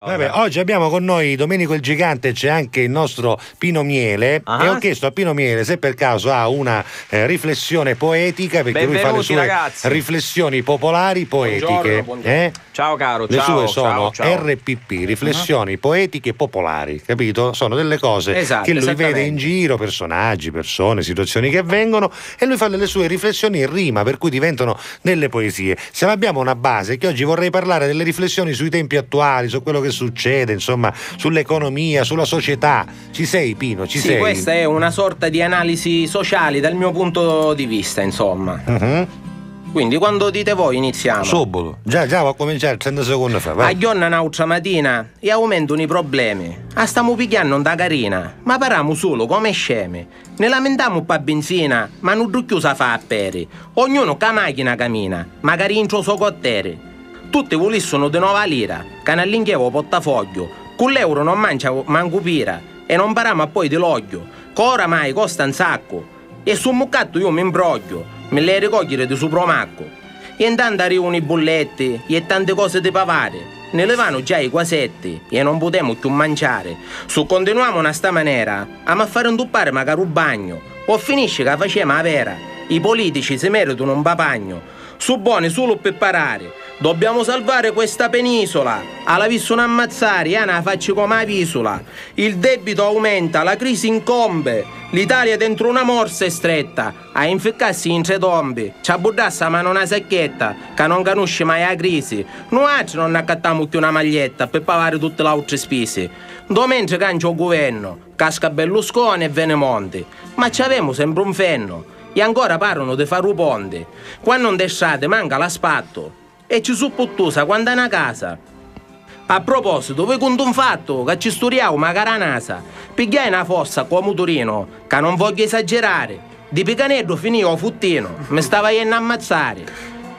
Vabbè, oggi abbiamo con noi Domenico il Gigante, c'è anche il nostro Pino Miele e ho chiesto a Pino Miele se per caso ha una riflessione poetica, perché benvenuti, lui fa le sue ragazzi. Riflessioni popolari poetiche. Buongiorno. Ciao caro, le sue sono ciao. RPP, riflessioni poetiche popolari, capito? Sono delle cose che lui vede in giro, personaggi, persone, situazioni che avvengono, e lui fa le sue riflessioni in rima, per cui diventano delle poesie. Se abbiamo una base, che oggi vorrei parlare delle riflessioni sui tempi attuali, su quello che succede, insomma, sull'economia, sulla società. Ci sei, Pino? Ci sei? Sì, questa è una sorta di analisi sociali dal mio punto di vista, insomma. Quindi quando dite voi iniziamo. Subito. Già va a cominciare 30 secondi fa. Vai. A giorno un'altra mattina e aumentano i problemi. Stiamo picchiando da carina, ma parliamo solo come scemi. Ne lamentiamo un po' a benzina, ma non chiusa fa a peri. Ognuno che macchina cammina, magari in suo cotteri. Tutti volessero di nuova lira, che all'inchievo portafoglio. Con l'euro non mangia manco pira e non paramo poi di l'oglio, che oramai costa un sacco. E sul muccatto io mi imbroglio, me le ricogliere di supermacco. E intanto arrivano i bolletti e tante cose da pavare. Ne levano già i quasetti e non potremo più mangiare. Se continuiamo in sta maniera, a fare intuppare magari un bagno, o finisce che facciamo la vera. I politici si meritano un papagno. Su buoni solo per parare. Dobbiamo salvare questa penisola. Alla vista un ammazzare, la faccio come la visola. Il debito aumenta, la crisi incombe. L'Italia dentro una morsa è stretta. A infeccarsi in tre tombe. Ci buddassa ma non una sacchetta, che non conosce mai la crisi. Noi altri non accattiamo più una maglietta per pagare tutte le altre spese. Mentre cancia il governo, casca Berlusconi e Venemonte. Ma ci avemo sempre un fenno. E ancora parlano di fare un ponte. Quando non d'estate manca l'aspatto. E ci suppottusa quando è una casa. A proposito, voi conto un fatto che ci sturiamo magari a NASA. Pigliai una fossa come Torino, che non voglio esagerare. Di Picaneddo finivo futtino, mi stava a ammazzare.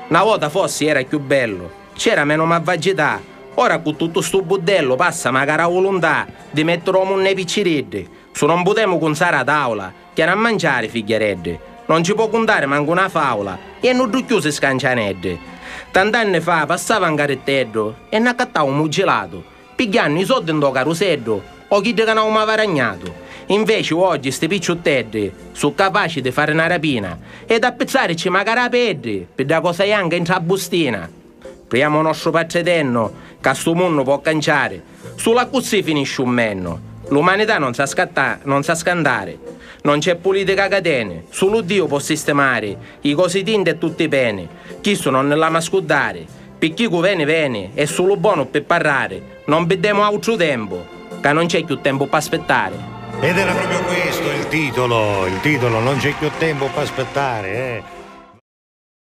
Una volta fossi era più bello, c'era meno malvagità. Ora con tutto sto budello passa magari a volontà di mettere un nei picciriddi. Se non potremo consare a tavola, che a mangiare figliereddi. Non ci può contare manco una favola e non chiuse scancianeddi. Tant'anni fa passava un carettedo e ne accattava un gelato. Pigliando i soldi in do carosello o chi che non aveva varagnato. Invece oggi sti picciottelli sono capaci di fare una rapina e da pezzarci magari a pedri per da cosa anche in tra bustina. Priamo il nostro patretenno che a sto mondo può canciare. Sulla così finisce un menno. L'umanità non sa scandare. Non c'è politica catene, solo Dio può sistemare i cosi tinti e tutti i peni. Chi sono non la mascudare, per chi viene è solo buono per parlare. Non vediamo altro tempo, che non c'è più tempo per aspettare. Ed era proprio questo il titolo non c'è più tempo per aspettare,